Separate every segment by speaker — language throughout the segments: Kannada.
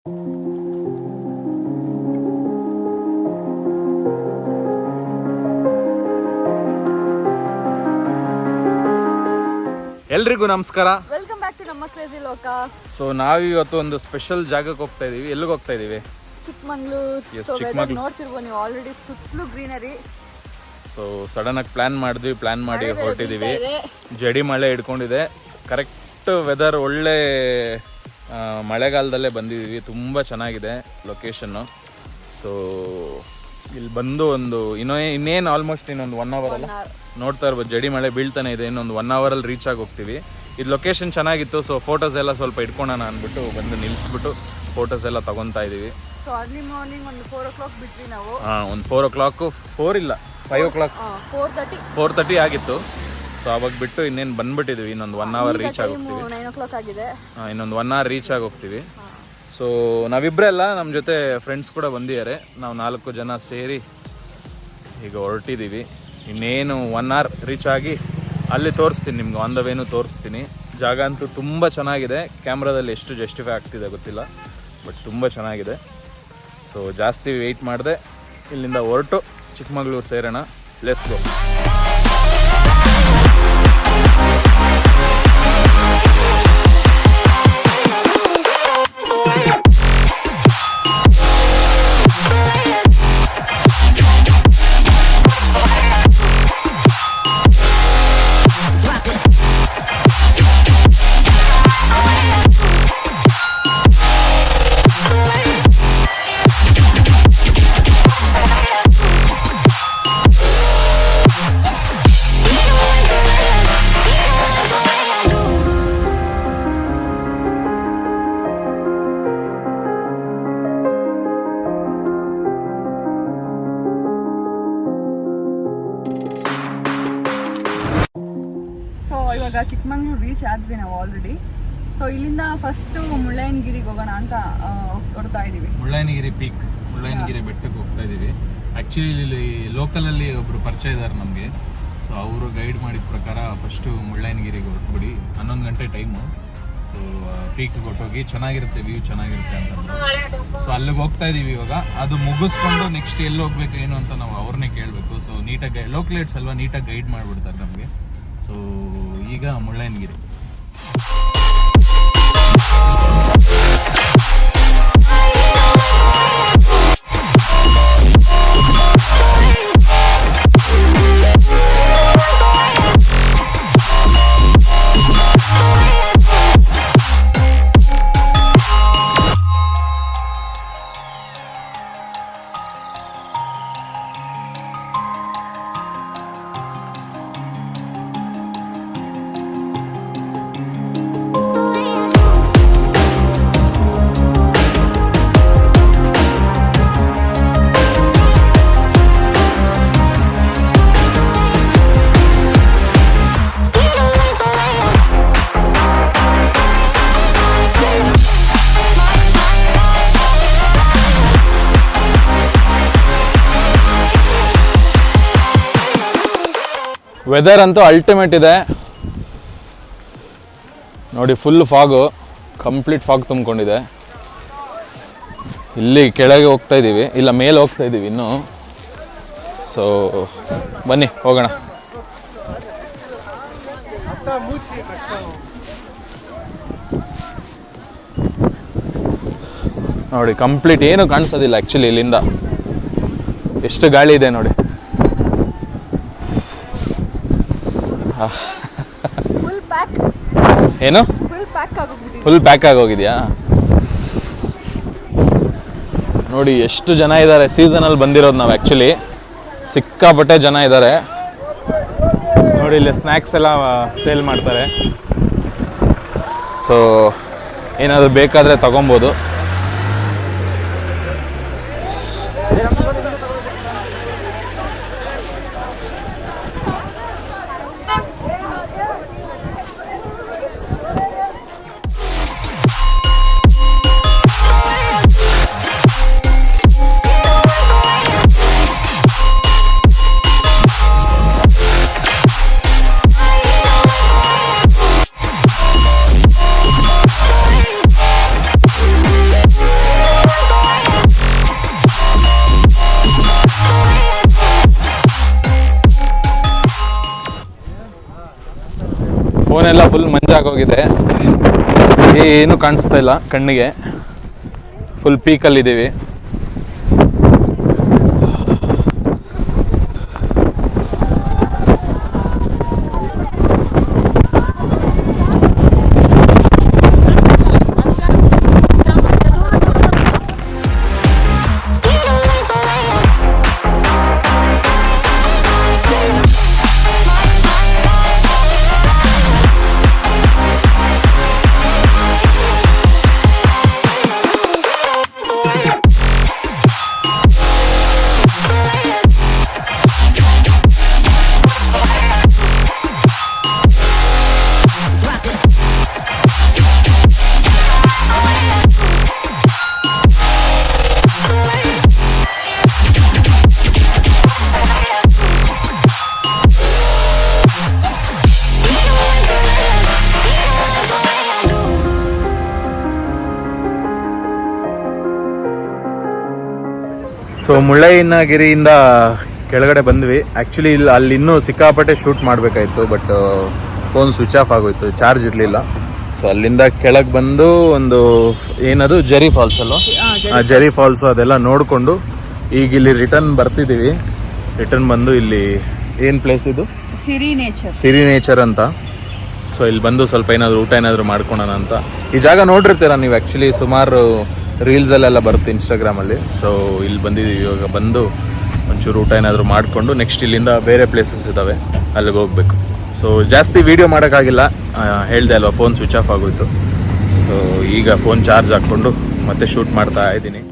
Speaker 1: ಎಲ್ರಿಗೂ ನಮಸ್ಕಾರ,
Speaker 2: ವೆಲ್ಕಮ್ ಬ್ಯಾಕ್ ಟು ನಮ್ಮ ಕ್ರೇಜಿ ಲೋಕ.
Speaker 1: ಸೊ ನಾವಿವತ್ತು ಒಂದು ಸ್ಪೆಷಲ್ ಜಾಗಕ್ಕೆ ಹೋಗ್ತಾ ಇದೀವಿ. ಎಲ್ಲಿಗೆ ಹೋಗ್ತಾ ಇದೀವಿ?
Speaker 2: ಚಿಕ್ಕಮಂಗ್ಳೂರ್. ನೋಡ್ತಿರ್ಬೋದು ನೀವು ಆಲ್ರೆಡಿ ಸುತ್ತಲೂ ಗ್ರೀನರಿ.
Speaker 1: ಸೊ ಸಡನ್ ಆಗಿ ಪ್ಲಾನ್ ಮಾಡಿ ಹೊರಟಿದೀವಿ. ಜಡಿ ಮಳೆ ಹಿಡ್ಕೊಂಡಿದೆ. ಕರೆಕ್ಟ್ ವೆದರ್, ಒಳ್ಳೆ ಮಳೆಗಾಲದಲ್ಲೇ ಬಂದಿದ್ದೀವಿ. ತುಂಬ ಚೆನ್ನಾಗಿದೆ ಲೊಕೇಶನ್ನು. ಸೊ ಇಲ್ಲಿ ಬಂದು ಇನ್ನೇನು ಆಲ್ಮೋಸ್ಟ್ ಇನ್ನೊಂದು 1 hour ಅಲ್ಲ, ನೋಡ್ತಾ ಇರ್ಬೋದು ಜಡಿ ಮಳೆ ಬೀಳ್ತಾನೆ ಇದೆ. ಇನ್ನೊಂದು 1 hour ರೀಚ್ ಆಗಿ ಹೋಗ್ತೀವಿ. ಇದು ಲೊಕೇಶನ್ ಚೆನ್ನಾಗಿತ್ತು. ಸೊ ಫೋಟೋಸ್ ಎಲ್ಲ ಸ್ವಲ್ಪ ಇಟ್ಕೊಳ್ಳೋಣ ಅಂದ್ಬಿಟ್ಟು ಬಂದು ನಿಲ್ಲಿಸ್ಬಿಟ್ಟು ಫೋಟೋಸ್ ಎಲ್ಲ ತಗೊತಾ ಇದೀವಿ.
Speaker 2: ಸೊ ಅರ್ಲಿ ಮಾರ್ನಿಂಗ್ ಒಂದು 4 o'clock ಬಿಟ್ವಿ ನಾವು.
Speaker 1: ಒಂದು 4 o'clock, 4 ಇಲ್ಲ 5 o'clock, 4:30 ಆಗಿತ್ತು. ಸೊ ಅವಾಗ ಬಿಟ್ಟು ಇನ್ನೇನು ಬಂದ್ಬಿಟ್ಟಿದ್ವಿ. ಇನ್ನೊಂದು 1 hour ರೀಚ್ ಆಗೋಗ್ತೀವಿ.
Speaker 2: 9 o'clock ಆಗಿದೆ.
Speaker 1: ಇನ್ನೊಂದು 1 hour ರೀಚ್ ಆಗಿ ಹೋಗ್ತೀವಿ. ಸೊ ನಾವಿಬ್ಬರೆಲ್ಲ, ನಮ್ಮ ಜೊತೆ ಫ್ರೆಂಡ್ಸ್ ಕೂಡ ಬಂದಿದ್ದಾರೆ. ನಾವು 4 ಜನ ಸೇರಿ ಈಗ ಹೊರಟಿದ್ದೀವಿ. ಇನ್ನೇನು 1 hour ರೀಚ್ ಆಗಿ ಅಲ್ಲಿ ತೋರಿಸ್ತೀನಿ ನಿಮ್ಗೆ, ಆನ್ ದ ವೇನು ತೋರಿಸ್ತೀನಿ. ಜಾಗ ಅಂತೂ ತುಂಬ ಚೆನ್ನಾಗಿದೆ. ಕ್ಯಾಮ್ರಾದಲ್ಲಿ ಎಷ್ಟು ಜಸ್ಟಿಫೈ ಆಗ್ತಿದೆ ಗೊತ್ತಿಲ್ಲ, ಬಟ್ ತುಂಬ ಚೆನ್ನಾಗಿದೆ. ಸೊ ಜಾಸ್ತಿ ವೆಯ್ಟ್ ಮಾಡಿದೆ, ಇಲ್ಲಿಂದ ಹೊರಟು ಚಿಕ್ಕಮಗಳೂರು ಸೇರೋಣ. Let's go.
Speaker 2: ಇವಾಗ ಚಿಕ್ಕಮಂಗ್ಳೂರು ರೀಚ್ ಆದ್ವಿ ನಾವು ಆಲ್ರೆಡಿ. ಸೊ ಇಲ್ಲಿಂದ ಫಸ್ಟ್ ಮುಳ್ಳಯ್ಯನಗಿರಿಗೆ ಹೋಗೋಣ ಅಂತ ಹೊರಡ್ತಾ ಇದೀವಿ.
Speaker 1: ಮುಳ್ಳಯ್ಯನಗಿರಿ ಪೀಕ್, ಮುಳ್ಳಯ್ಯನಗಿರಿ ಬೆಟ್ಟಕ್ಕೆ ಹೋಗ್ತಾ ಇದೀವಿ. ಆ್ಯಕ್ಚುಲಿ ಇಲ್ಲಿ ಲೋಕಲಲ್ಲಿ ಒಬ್ಬರು ಪರಿಚಯ ಇದ್ದಾರೆ ನಮಗೆ. ಸೊ ಅವರು ಗೈಡ್ ಮಾಡಿದ ಪ್ರಕಾರ ಫಸ್ಟು ಮುಳ್ಳಯ್ಯನಗಿರಿಗೆ ಹೊರಟ್ಬಿಡಿ, 11 ಗಂಟೆ ಟೈಮು. ಸೊ ಪೀಕ್ಗೆ ಹೊಟ್ಟೋಗಿ ಚೆನ್ನಾಗಿರುತ್ತೆ, ವ್ಯೂ ಚೆನ್ನಾಗಿರುತ್ತೆ ಅಂತಂದ್ರೆ. ಸೊ ಅಲ್ಲಿಗೆ ಹೋಗ್ತಾ ಇದೀವಿ ಇವಾಗ. ಅದು ಮುಗಿಸ್ಕೊಂಡು ನೆಕ್ಸ್ಟ್ ಎಲ್ಲಿ ಹೋಗ್ಬೇಕು ಏನು ಅಂತ ನಾವು ಅವ್ರನ್ನೇ ಕೇಳಬೇಕು. ಸೊ ನೀಟಾಗಿ ಲೋಕಲೇಟ್ಸ್ ಅಲ್ವಾ, ನೀಟಾಗಿ ಗೈಡ್ ಮಾಡಿಬಿಡ್ತಾರೆ ನಮಗೆ. ಸೊ ಈಗ ಮುಳ್ಳಯ್ಯನಗಿರಿ. ವೆದರ್ ಅಂತೂ ಅಲ್ಟಿಮೇಟ್ ಇದೆ ನೋಡಿ. ಫುಲ್ ಫಾಗು, ಕಂಪ್ಲೀಟ್ ಫಾಗ್ ತುಂಬಿಕೊಂಡಿದೆ. ಇಲ್ಲಿ ಕೆಳಗೆ ಹೋಗ್ತಾ ಇದ್ದೀವಿ, ಇಲ್ಲ ಮೇಲೆ ಹೋಗ್ತಾ ಇದ್ದೀವಿ ಇನ್ನು. ಸೊ ಬನ್ನಿ ಹೋಗೋಣ. ನೋಡಿ ಕಂಪ್ಲೀಟ್ ಏನು ಕಾಣಿಸೋದಿಲ್ಲ ಆ್ಯಕ್ಚುಲಿ ಇಲ್ಲಿಂದ. ಎಷ್ಟು ಗಾಳಿ ಇದೆ ನೋಡಿ. ಏನು ಫುಲ್ ಪ್ಯಾಕ್ ಆಗೋಗಿದೆಯಾ? ನೋಡಿ ಎಷ್ಟು ಜನ ಇದ್ದಾರೆ. ಸೀಸನಲ್ಲಿ ಬಂದಿರೋದು ನಾವು ಆ್ಯಕ್ಚುಲಿ. ಸಿಕ್ಕಾಪಟ್ಟೆ ಜನ ಇದ್ದಾರೆ ನೋಡಿ. ಇಲ್ಲಿ ಸ್ನ್ಯಾಕ್ಸ್ ಎಲ್ಲ ಸೇಲ್ ಮಾಡ್ತಾರೆ. ಸೊ ಏನಾದರೂ ಬೇಕಾದರೆ ತಗೊಬೋದು. ಎಲ್ಲ ಫುಲ್ ಮಂಜಾಗೋಗಿದೆ, ಏನು ಕಾಣಿಸ್ತಾ ಇಲ್ಲ ಕಣ್ಣಿಗೆ. ಫುಲ್ ಪೀಕಲ್ಲಿದ್ದೀವಿ. ಸೊ ಮುಳ್ಳಯ್ಯನಗಿರಿಯಿಂದ ಕೆಳಗಡೆ ಬಂದ್ವಿ. ಆ್ಯಕ್ಚುಲಿ ಅಲ್ಲಿ ಇನ್ನೂ ಸಿಕ್ಕಾಪಟ್ಟೆ ಶೂಟ್ ಮಾಡಬೇಕಾಯಿತು, ಬಟ್ ಫೋನ್ ಸ್ವಿಚ್ ಆಫ್ ಆಗೋಯ್ತು, ಚಾರ್ಜ್ ಇರಲಿಲ್ಲ. ಸೊ ಅಲ್ಲಿಂದ ಕೆಳಗೆ ಬಂದು ಒಂದು ಏನದು ಜರಿ ಫಾಲ್ಸ್ ಅಲ್ಲೋ, ಜರಿ ಫಾಲ್ಸು ಅದೆಲ್ಲ ನೋಡಿಕೊಂಡು ಈಗ ಇಲ್ಲಿ ರಿಟರ್ನ್ ಬರ್ತಿದ್ದೀವಿ. ರಿಟರ್ನ್ ಬಂದು ಇಲ್ಲಿ ಏನು ಪ್ಲೇಸ್ ಇದು, ಸಿರಿ ನೇಚರ್ ಅಂತ. ಸೊ ಇಲ್ಲಿ ಬಂದು ಸ್ವಲ್ಪ ಏನಾದರೂ ಊಟ ಏನಾದರೂ ಮಾಡ್ಕೊಳೋಣ ಅಂತ. ಈ ಜಾಗ ನೋಡಿರ್ತೀರ ನೀವು, ಆ್ಯಕ್ಚುಲಿ ಸುಮಾರು ರೀಲ್ಸಲ್ಲೆಲ್ಲ ಬರುತ್ತೆ ಇನ್ಸ್ಟಾಗ್ರಾಮಲ್ಲಿ. ಸೊ ಇಲ್ಲಿ ಬಂದಿದ್ದೀವಿ. ಇವಾಗ ಬಂದು ಒಂಚೂರು ಊಟ ಏನಾದರೂ ಮಾಡಿಕೊಂಡು ನೆಕ್ಸ್ಟ್ ಇಲ್ಲಿಂದ ಬೇರೆ ಪ್ಲೇಸಸ್ ಇದ್ದಾವೆ, ಅಲ್ಲಿಗೆ ಹೋಗಬೇಕು. ಸೊ ಜಾಸ್ತಿ ವೀಡಿಯೋ ಮಾಡೋಕ್ಕಾಗಿಲ್ಲ, ಹೇಳಿದೆ ಅಲ್ವಾ, ಫೋನ್ ಸ್ವಿಚ್ ಆಫ್ ಆಗೋಯ್ತು. ಸೊ ಈಗ ಫೋನ್ ಚಾರ್ಜ್ ಹಾಕ್ಕೊಂಡು ಮತ್ತೆ ಶೂಟ್ ಮಾಡ್ತಾ ಇದ್ದೀನಿ.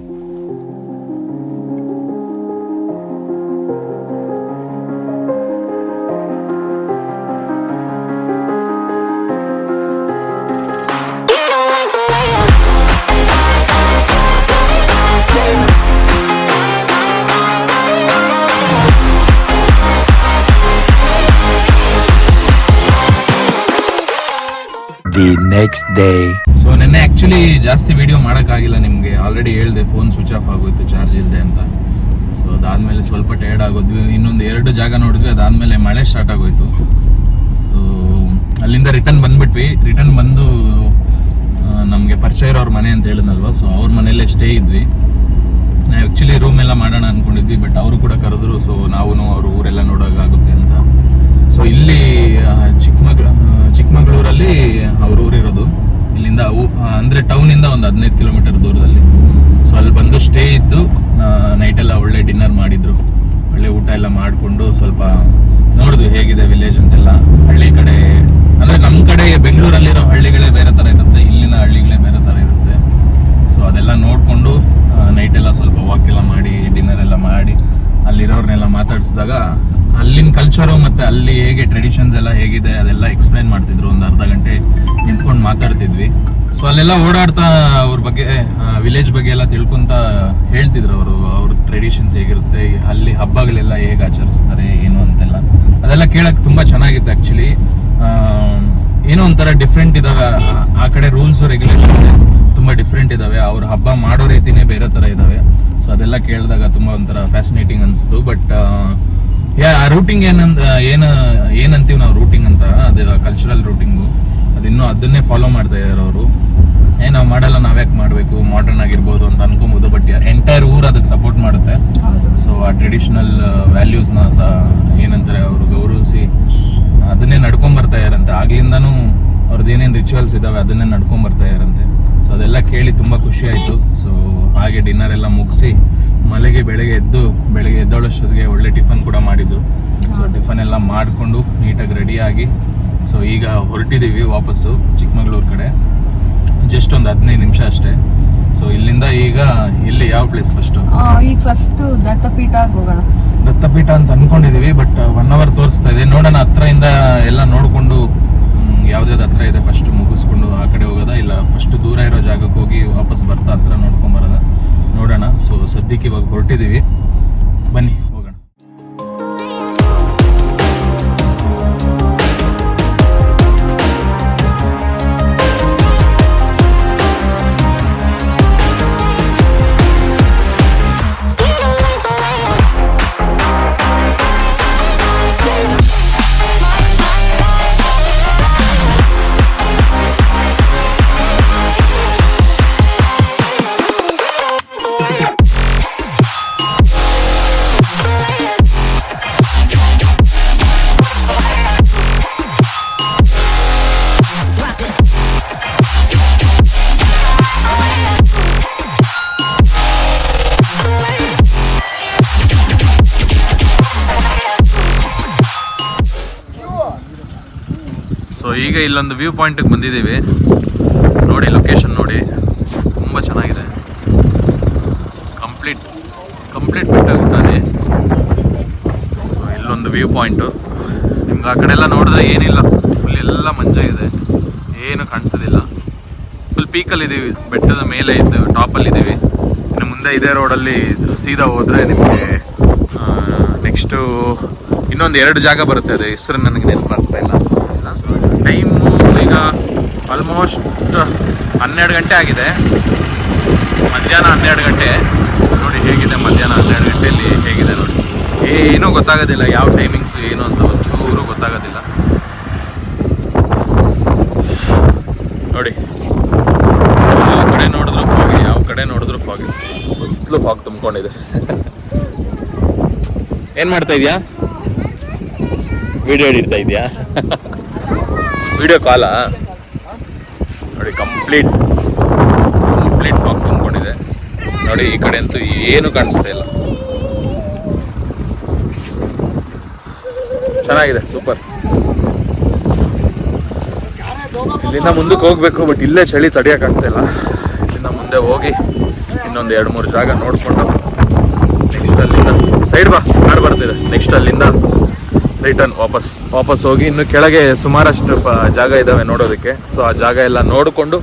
Speaker 3: The next day.
Speaker 1: ಸೊ ನೆನ್ನೆ ಆ್ಯಕ್ಚುಲಿ ಜಾಸ್ತಿ ವಿಡಿಯೋ ಮಾಡೋಕ್ಕಾಗಿಲ್ಲ, ನಿಮಗೆ ಆಲ್ರೆಡಿ ಹೇಳಿದೆ ಫೋನ್ ಸ್ವಿಚ್ ಆಫ್ ಆಗೋಯ್ತು, ಚಾರ್ಜ್ ಇಲ್ಲದೆ ಅಂತ. ಸೊ ಅದಾದಮೇಲೆ ಸ್ವಲ್ಪ ಟಯರ್ಡ್ ಆಗೋದ್ವಿ. ಇನ್ನೊಂದು 2 ಜಾಗ ನೋಡಿದ್ವಿ, ಅದಾದಮೇಲೆ ಮಳೆ ಸ್ಟಾರ್ಟ್ ಆಗೋಯ್ತು. ಸೊ ಅಲ್ಲಿಂದ ರಿಟರ್ನ್ ಬಂದ್ಬಿಟ್ವಿ. ರಿಟರ್ನ್ ಬಂದು ನಮಗೆ ಪರಿಚಯ ಇರೋರ ಮನೆ ಅಂತ ಹೇಳಿದ್ನಲ್ವ, ಸೊ ಅವ್ರ ಮನೆಯಲ್ಲೇ ಸ್ಟೇ ಇದ್ವಿ. ನಾವು ಆ್ಯಕ್ಚುಲಿ ರೂಮ್ ಎಲ್ಲ ಮಾಡೋಣ ಅಂದ್ಕೊಂಡಿದ್ವಿ, ಬಟ್ ಅವರು ಕೂಡ ಕರೆದ್ರು. ಸೊ ನಾವು ಅವ್ರ ಊರೆಲ್ಲ ನೋಡೋಕ್ಕಾಗುತ್ತೆ ಅಂತ. ಸೊ ಇಲ್ಲಿ ಚಿಕ್ಕಮಗಳೂರಲ್ಲಿ ಅವ್ರ ಊರಿರೋದು. ಇಲ್ಲಿಂದ ಅಂದರೆ ಟೌನಿಂದ ಒಂದು 15 ಕಿಲೋಮೀಟರ್ ದೂರದಲ್ಲಿ. ಸೊ ಅಲ್ಲಿ ಬಂದು ಸ್ಟೇ ಇದ್ದು ನೈಟೆಲ್ಲ ಒಳ್ಳೆ ಡಿನ್ನರ್ ಮಾಡಿದ್ರು, ಒಳ್ಳೆ ಊಟ ಎಲ್ಲ ಮಾಡಿಕೊಂಡು ಸ್ವಲ್ಪ ನೋಡಿದ್ವಿ ಹೇಗಿದೆ ವಿಲೇಜ್ ಅಂತೆಲ್ಲ. ಹಳ್ಳಿ ಕಡೆ ಅಂದರೆ ನಮ್ಮ ಕಡೆ ಬೆಂಗಳೂರಲ್ಲಿರೋ ಹಳ್ಳಿಗಳೇ ಬೇರೆ ಥರ ಇರುತ್ತೆ, ಇಲ್ಲಿನ ಹಳ್ಳಿಗಳೇ ಬೇರೆ ಥರ ಇರುತ್ತೆ. ಸೊ ಅದೆಲ್ಲ ನೋಡಿಕೊಂಡು ನೈಟೆಲ್ಲ ಸ್ವಲ್ಪ ವಾಕ್ ಎಲ್ಲ ಮಾಡಿ ಡಿನ್ನರ್ ಎಲ್ಲ ಮಾಡಿ ಅಲ್ಲಿರೋರ್ನೆಲ್ಲ ಮಾತಾಡಿಸಿದಾಗ ಅಲ್ಲಿನ ಕಲ್ಚರು ಮತ್ತು ಅಲ್ಲಿ ಹೇಗೆ ಟ್ರೆಡಿಷನ್ಸ್ ಎಲ್ಲ ಹೇಗಿದೆ ಅದೆಲ್ಲ ಎಕ್ಸ್ಪ್ಲೈನ್ ಮಾಡ್ತಿದ್ರು. ಒಂದು ಅರ್ಧ ಗಂಟೆ ನಿಂತ್ಕೊಂಡು ಮಾತಾಡ್ತಿದ್ವಿ. ಸೊ ಅಲ್ಲೆಲ್ಲ ಓಡಾಡ್ತಾ ಅವ್ರ ಬಗ್ಗೆ, ವಿಲೇಜ್ ಬಗ್ಗೆ ಎಲ್ಲ ತಿಳ್ಕೊಂತ ಹೇಳ್ತಿದ್ರು ಅವರು, ಅವ್ರ ಟ್ರೆಡಿಷನ್ಸ್ ಹೇಗಿರುತ್ತೆ, ಅಲ್ಲಿ ಹಬ್ಬಗಳೆಲ್ಲ ಹೇಗೆ ಆಚರಿಸ್ತಾರೆ ಏನು ಅಂತೆಲ್ಲ. ಅದೆಲ್ಲ ಕೇಳಕ್ಕೆ ತುಂಬ ಚೆನ್ನಾಗಿತ್ತು ಆ್ಯಕ್ಚುಲಿ. ಏನೋ ಒಂಥರ ಡಿಫ್ರೆಂಟ್ ಇದಾವೆ ಆ ಕಡೆ, ರೂಲ್ಸು ರೆಗ್ಯುಲೇಷನ್ಸ್ ತುಂಬ ಡಿಫ್ರೆಂಟ್ ಇದಾವೆ. ಅವ್ರ ಹಬ್ಬ ಮಾಡೋ ರೀತಿನೇ ಬೇರೆ ಥರ ಇದಾವೆ. ಸೊ ಅದೆಲ್ಲ ಕೇಳಿದಾಗ ತುಂಬ ಒಂಥರ ಫ್ಯಾಸಿನೇಟಿಂಗ್ ಅನಿಸ್ತು. ಬಟ್ ರೂಟಿಂಗ್ ಏನಂತೀವಿ ನಾವು ರೂಟಿಂಗ್ ಅಂತ, ಅದು ಕಲ್ಚರಲ್ ರೂಟಿಂಗು, ಅದಿನ್ನೂ ಅದನ್ನೇ ಫಾಲೋ ಮಾಡ್ತಾ ಇದ್ದಾರೆ ಅವರು. ನಾವು ಮಾಡಲ್ಲ, ನಾವ್ಯಾಕೆ ಮಾಡಬೇಕು, ಮಾಡರ್ನ್ ಆಗಿರ್ಬೋದು ಅಂತ ಅನ್ಕೊಬೋದು, ಬಟ್ ಎಂಟೈರ್ ಊರು ಅದಕ್ಕೆ ಸಪೋರ್ಟ್ ಮಾಡುತ್ತೆ. ಸೊ ಆ ಟ್ರೆಡಿಷನಲ್ ವ್ಯಾಲ್ಯೂಸ್ನ ಏನಂತಾರೆ ಅವರು ಗೌರವಿಸಿ ಅದನ್ನೇ ನಡ್ಕೊಂಬರ್ತಾ ಇದಾರಂತೆ. ಆಗ್ಲಿಂದನೂ ಅವ್ರದ್ದು ಏನೇನು ರಿಚುವಲ್ಸ್ ಇದಾವೆ ಅದನ್ನೇ ನಡ್ಕೊಂಬರ್ತಾ ಇದಾರಂತೆ. ಸೊ ಅದೆಲ್ಲ ಕೇಳಿ ತುಂಬ ಖುಷಿ ಆಯಿತು. ಸೊ ಹಾಗೆ ಡಿನ್ನರ್ ಎಲ್ಲ ಮುಗಿಸಿ ಬೆಳಗ್ಗೆ ಎದ್ದೋಳಷ್ಟೊತ್ತಿಗೆ ಒಳ್ಳೆ ಟಿಫನ್ ಕೂಡ ಮಾಡಿದ್ರು. ಸೊ ಟಿಫನ್ ಎಲ್ಲ ಮಾಡಿಕೊಂಡು ನೀಟಾಗಿ ರೆಡಿಯಾಗಿ ಸೊ ಈಗ ಹೊರಟಿದ್ದೀವಿ ವಾಪಸ್ಸು ಚಿಕ್ಕಮಗಳೂರು ಕಡೆ. ಜಸ್ಟ್ ಒಂದು 15 ನಿಮಿಷ ಅಷ್ಟೇ. ಸೊ ಇಲ್ಲಿಂದ ಈಗ ಇಲ್ಲಿ ಯಾವ ಪ್ಲೇಸ್ ಫಸ್ಟು?
Speaker 2: ಈಗ ಫಸ್ಟ್ ದತ್ತಪೀಠಕ್ಕೆ ಹೋಗೋಣ.
Speaker 1: ದತ್ತಪೀಠ ಅಂತ ಅನ್ಕೊಂಡಿದೀವಿ, ಬಟ್ 1 ಅವರ್ ತೋರಿಸ್ತಾ ಇದೆ. ನೋಡೋಣ, ಹತ್ರದಿಂದ ಎಲ್ಲ ನೋಡಿಕೊಂಡು ಯಾವ್ದಾವ್ದು ಹತ್ರ ಇದೆ ಫಸ್ಟ್ ಮುಗಿಸ್ಕೊಂಡು ಆ ಕಡೆ ಹೋಗೋದಾ, ಇಲ್ಲ ಫಸ್ಟ್ ದೂರ ಇರೋ ಜಾಗಕ್ಕೆ ಹೋಗಿ ವಾಪಸ್ ಬರ್ತಾ ಹತ್ರ ನೋಡ್ಕೊಂಬರೋದ ನೋಡೋಣ. ಸೊ ಸದ್ಯಕ್ಕೆ ಇವಾಗ ಹೊರಟಿದ್ದೀವಿ, ಬನ್ನಿ ಹೋಗೋಣ. ಈಗ ಇಲ್ಲೊಂದು ವ್ಯೂ ಪಾಯಿಂಟಿಗೆ ಬಂದಿದ್ದೀವಿ. ನೋಡಿ ಲೊಕೇಶನ್ ನೋಡಿ, ತುಂಬ ಚೆನ್ನಾಗಿದೆ. ಕಂಪ್ಲೀಟ್ ಬೆಟ್ಟ ಗುಡ್ಡನೇ. ಸೊ ಇಲ್ಲೊಂದು ವ್ಯೂ ಪಾಯಿಂಟು. ನಿಮ್ಗೆ ಆ ಕಡೆ ಎಲ್ಲ ನೋಡಿದ್ರೆ ಏನಿಲ್ಲ, ಫುಲ್ ಎಲ್ಲ ಮಂಜಾಗಿದೆ, ಏನು ಕಾಣಿಸೋದಿಲ್ಲ. ಫುಲ್ ಪೀಕಲ್ಲಿದ್ದೀವಿ, ಬೆಟ್ಟದ ಮೇಲೆ ಇದ್ದು ಟಾಪಲ್ಲಿದ್ದೀವಿ. ಇನ್ನು ಮುಂದೆ ಇದೇ ರೋಡಲ್ಲಿ ಸೀದಾ ಹೋದರೆ ನಿಮಗೆ ನೆಕ್ಸ್ಟು ಇನ್ನೊಂದು 2 ಜಾಗ ಬರುತ್ತೆ. ಅದು ಹೆಸರು ನನಗೆ ನೆನಪು ಬರ್ತಾ ಇಲ್ಲ. ಸೊ ಟೈಮು ಈಗ ಆಲ್ಮೋಸ್ಟ್ 12 ಗಂಟೆ ಆಗಿದೆ, ಮಧ್ಯಾಹ್ನ 12 ಗಂಟೆ. ನೋಡಿ ಹೇಗಿದೆ ಮಧ್ಯಾಹ್ನ 12 ಗಂಟೆಯಲ್ಲಿ ಹೇಗಿದೆ ನೋಡಿ. ಏನೂ ಗೊತ್ತಾಗೋದಿಲ್ಲ, ಯಾವ ಟೈಮಿಂಗ್ಸು ಏನು ಅಂತ ಒಂಚೂರು ಗೊತ್ತಾಗೋದಿಲ್ಲ. ನೋಡಿ ಯಾವ ಕಡೆ ನೋಡಿದ್ರು ಫಾಗಿ, ಯಾವ ಕಡೆ ನೋಡಿದ್ರು ಫಾಗಿ, ಸುತ್ತಲೂ ಫಾಗ್ ತುಂಬಿಕೊಂಡಿದೆ. ಏನು ಮಾಡ್ತಾ ಇದೆಯಾ? ವಿಡಿಯೋ ಹಿಡಿತಾ ಇದೆಯಾ? ವಿಡಿಯೋ ಕಾಲಾ? ನೋಡಿ ಕಂಪ್ಲೀಟ್ ಫಾಗ್ ತುಂಬಿಕೊಂಡಿದೆ. ನೋಡಿ ಈ ಕಡೆ ಅಂತೂ ಏನು ಕಾಣಿಸ್ತಾ ಇಲ್ಲ. ಚೆನ್ನಾಗಿದೆ, ಸೂಪರ್. ಇಲ್ಲಿಂದ ಮುಂದಕ್ಕೆ ಹೋಗ್ಬೇಕು, ಬಟ್ ಇಲ್ಲೇ ಚಳಿ ತಡೆಯೋಕ್ಕಾಗ್ತಾ ಇಲ್ಲ. ಇಲ್ಲಿಂದ ಮುಂದೆ ಹೋಗಿ ಇನ್ನೊಂದು 2-3 ಜಾಗ ನೋಡಿಕೊಂಡು ನೆಕ್ಸ್ಟ್ ಅಲ್ಲಿಂದ ಸೈಡ್ ಕಾರ್ ಬರ್ತಿದೆ. ನೆಕ್ಸ್ಟ್ ಅಲ್ಲಿಂದ ರಿಟರ್ನ್ ವಾಪಸ್ ಹೋಗಿ ಇನ್ನು ಕೆಳಗೆ ಸುಮಾರಷ್ಟು ಜಾಗ ಇದ್ದಾವೆ ನೋಡೋದಕ್ಕೆ. ಸೊ ಆ ಜಾಗ ಎಲ್ಲ ನೋಡಿಕೊಂಡು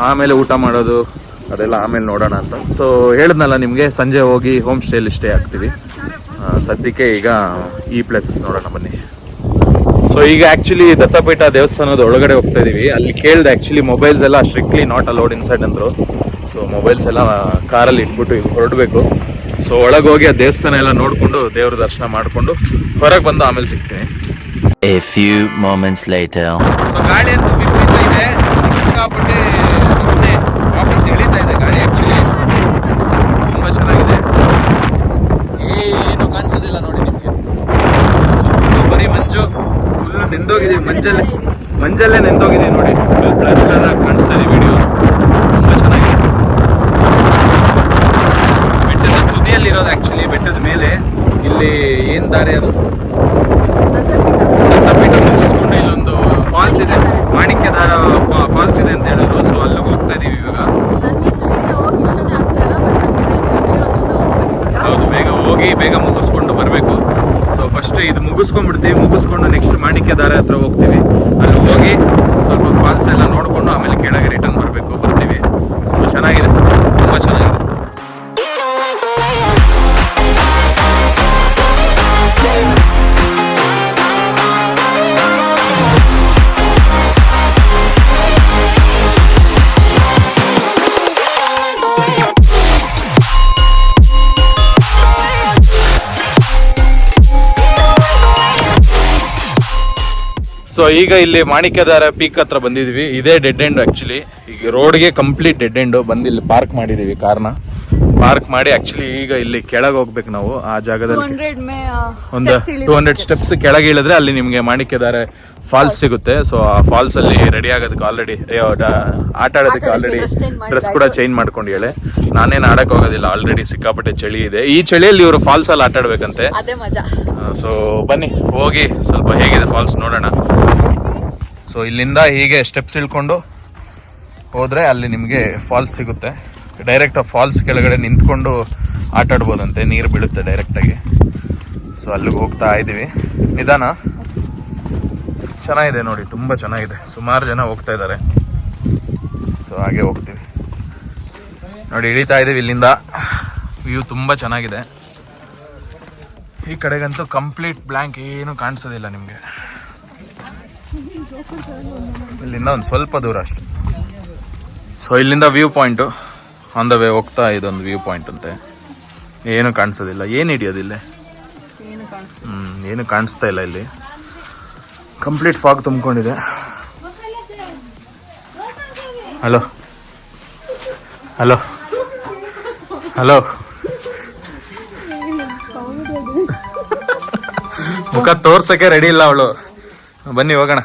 Speaker 1: ಆಮೇಲೆ ಊಟ ಮಾಡೋದು ಅದೆಲ್ಲ ಆಮೇಲೆ ನೋಡೋಣ ಅಂತ. ಸೊ ಹೇಳಿದ್ನಲ್ಲ ನಿಮಗೆ, ಸಂಜೆ ಹೋಗಿ ಹೋಮ್ ಸ್ಟೇಲಿ ಸ್ಟೇ ಆಗ್ತೀವಿ. ಸದ್ಯಕ್ಕೆ ಈಗ ಈ ಪ್ಲೇಸಸ್ ನೋಡೋಣ ಬನ್ನಿ. ಸೊ ಈಗ ಆ್ಯಕ್ಚುಲಿ ದತ್ತಪೀಠ ದೇವಸ್ಥಾನದ ಒಳಗಡೆ ಹೋಗ್ತಾ ಇದೀವಿ. ಅಲ್ಲಿ ಕೇಳಿದೆ ಆ್ಯಕ್ಚುಲಿ ಮೊಬೈಲ್ಸ್ ಎಲ್ಲ ಸ್ಟ್ರಿಕ್ಟ್ಲಿ ನಾಟ್ ಅಲೌಡ್ ಇನ್ಸೈಡ್ ಅಂದರು. ಸೊ ಮೊಬೈಲ್ಸ್ ಎಲ್ಲ ಕಾರಲ್ಲಿ ಇಟ್ಬಿಟ್ಟು ಈಗ ಹೊರಡಬೇಕು. ಸೊ ಒಳಗೆ ಹೋಗಿ ಆ ದೇವಸ್ಥಾನ ಎಲ್ಲ ನೋಡಿಕೊಂಡು ದೇವ್ರ ದರ್ಶನ ಮಾಡಿಕೊಂಡು ಹೊರಗೆ ಬಂದು ಆಮೇಲೆ ಸಿಗ್ತೀನಿ.
Speaker 3: A few moments later.
Speaker 1: So ಗಾಡಿ ಅಂತೂ ವಿಪರೀತ ಇದೆ, ಸಿಕ್ಕಾಪಟ್ಟೆ ವಾಪಸ್ ಇಳಿತಾ ಇದೆ ಗಾಡಿ. ಆ್ಯಕ್ಚುಲಿ ತುಂಬ ಚೆನ್ನಾಗಿದೆ, ಏನು ಕಾಣಿಸೋದಿಲ್ಲ ನೋಡಿ ನಿಮಗೆ. ಸುತ್ತು ಬರೀ ಮಂಜು, ಫುಲ್ಲು ನೆಂದೋಗಿದೆ, ಮಂಜಲ್ಲೇ ನೆಂದೋಗಿದೆ ನೋಡಿ. ಬ್ಲರ್ ಕಾಣಿಸ್ತಾ ಇದೆ ವಿಡಿಯೋ, ತುಂಬ ಚೆನ್ನಾಗಿದೆ. ಬೆಟ್ಟದ ತುದಿಯಲ್ಲಿರೋದು ಆ್ಯಕ್ಚುಲಿ, ಬೆಟ್ಟದ ಮೇಲೆ. ಇಲ್ಲಿ ಏನು ದಾರಿ ಅದು? ದತ್ತಪೀಠ ಮುಗಿಸ್ಕೊಂಡು ಇಲ್ಲೊಂದು ಫಾಲ್ಸ್ ಇದೆ, ಮಾಣಿಕ್ಯದಾರ ಫಾಲ್ಸ್ ಇದೆ ಅಂತ ಹೇಳಿದ್ರು. ಸೊ ಅಲ್ಲಿಗೆ ಹೋಗ್ತಾ ಇದೀವಿ ಇವಾಗ. ಹೌದು, ಬೇಗ ಮುಗಿಸ್ಕೊಂಡು ಬರಬೇಕು. ಸೊ ಫಸ್ಟ್ ಇದು ಮುಗಿಸ್ಕೊಂಡ್ಬಿಡ್ತೀವಿ, ಮುಗಿಸ್ಕೊಂಡು ನೆಕ್ಸ್ಟ್ ಮಾಣಿಕ್ಯದಾರ ಹತ್ರ ಹೋಗ್ತೀವಿ. ಅಲ್ಲಿ ಹೋಗಿ ಸ್ವಲ್ಪ ಫಾಲ್ಸ್ ಎಲ್ಲ ನೋಡಿಕೊಂಡು ಆಮೇಲೆ ಕೆಳಗೆ ರಿಟರ್ನ್ ಬರ್ತೀವಿ. ಸೊ ಚೆನ್ನಾಗಿದೆ, ತುಂಬ ಚೆನ್ನಾಗಿದೆ. ಸೊ ಈಗ ಇಲ್ಲಿ ಮಾಣಿಕ್ಯದಾರ ಪೀಕ್ ಹತ್ರ ಬಂದಿದ್ದೀವಿ. ಇದೇ ಡೆಡ್ ಎಂಡ್ ಆ್ಯಕ್ಚುಲಿ. ಈಗ ರೋಡ್ಗೆ ಕಂಪ್ಲೀಟ್ ಡೆಡ್ ಎಂಡು. ಬಂದು ಇಲ್ಲಿ ಪಾರ್ಕ್ ಮಾಡಿದ್ದೀವಿ ಕಾರ್ನ. ಪಾರ್ಕ್ ಮಾಡಿ ಆ್ಯಕ್ಚುಲಿ ಈಗ ಇಲ್ಲಿ ಕೆಳಗೆ ಹೋಗ್ಬೇಕು ನಾವು. ಆ ಜಾಗದಲ್ಲಿ ಒಂದು 200 ಸ್ಟೆಪ್ಸ್ ಕೆಳಗೆ ಇಳಿದ್ರೆ ಅಲ್ಲಿ ನಿಮಗೆ ಮಾಣಿಕ್ಯದಾರ ಫಾಲ್ಸ್ ಸಿಗುತ್ತೆ. ಸೊ ಆ ಫಾಲ್ಸ್ ಅಲ್ಲಿ ರೆಡಿ ಆಗೋದಕ್ಕೆ ಆಲ್ರೆಡಿ ಆಟ ಆಡೋದಕ್ಕೆ ಆಲ್ರೆಡಿ ಡ್ರೆಸ್ ಕೂಡ ಚೇಂಜ್ ಮಾಡ್ಕೊಂಡು ಹೇಳಿ. ನಾನೇನು ಆಡಕ್ಕೆ ಹೋಗೋದಿಲ್ಲ, ಆಲ್ರೆಡಿ ಸಿಕ್ಕಾಪಟ್ಟೆ ಚಳಿ ಇದೆ. ಈ ಚಳಿಯಲ್ಲಿ ಇವರು ಫಾಲ್ಸ್ ಅಲ್ಲಿ ಆಟ ಆಡ್ಬೇಕಂತೆ. ಸೊ ಬನ್ನಿ ಹೋಗಿ ಸ್ವಲ್ಪ ಹೇಗಿದೆ ಫಾಲ್ಸ್ ನೋಡೋಣ. ಸೊ ಇಲ್ಲಿಂದ ಹೀಗೆ ಸ್ಟೆಪ್ಸ್ ಇಳ್ಕೊಂಡು ಹೋದ್ರೆ ಅಲ್ಲಿ ನಿಮಗೆ ಫಾಲ್ಸ್ ಸಿಗುತ್ತೆ. ಡೈರೆಕ್ಟ್ ಆ ಫಾಲ್ಸ್ ಕೆಳಗಡೆ ನಿಂತ್ಕೊಂಡು ಆಟ ಆಡ್ಬೋದಂತೆ, ನೀರು ಬೀಳುತ್ತೆ ಡೈರೆಕ್ಟಾಗಿ. ಸೊ ಅಲ್ಲಿಗೆ ಹೋಗ್ತಾ ಇದ್ದೀವಿ ನಿಧಾನ. ಚೆನ್ನಾಗಿದೆ ನೋಡಿ, ತುಂಬ ಚೆನ್ನಾಗಿದೆ. ಸುಮಾರು ಜನ ಹೋಗ್ತಾ ಇದ್ದಾರೆ. ಸೊ ಹಾಗೆ ಹೋಗ್ತೀವಿ ನೋಡಿ, ಇಳಿತಾ ಇದ್ದೀವಿ ಇಲ್ಲಿಂದ. ವ್ಯೂ ತುಂಬ ಚೆನ್ನಾಗಿದೆ. ಈ ಕಡೆಗಂತೂ ಕಂಪ್ಲೀಟ್ ಬ್ಲ್ಯಾಂಕ್, ಏನು ಕಾಣಿಸೋದಿಲ್ಲ ನಿಮಗೆ. ಇಲ್ಲಿಂದ ಒಂದು ಸ್ವಲ್ಪ ದೂರ ಅಷ್ಟೆ. ಸೊ ಇಲ್ಲಿಂದ view point on the way ಹೋಗ್ತಾ ಇದೊಂದು ವ್ಯೂ ಪಾಯಿಂಟ್ ಅಂತೆ. ಏನು ಕಾಣಿಸೋದಿಲ್ಲ, ಏನು ಹಿಡಿಯೋದಿಲ್ಲ, ಏನು ಕಾಣಿಸ್ತಾ ಇಲ್ಲ. ಇಲ್ಲಿ ಕಂಪ್ಲೀಟ್ ಫಾಗ್ ತುಂಬಿಕೊಂಡಿದೆ. ಹಲೋ ಹಲೋ ಹಲೋ ಮುಖ ತೋರ್ಸಕ್ಕೆ ರೆಡಿ ಇಲ್ಲ ಅವಳು. ಬನ್ನಿ ಹೋಗೋಣ.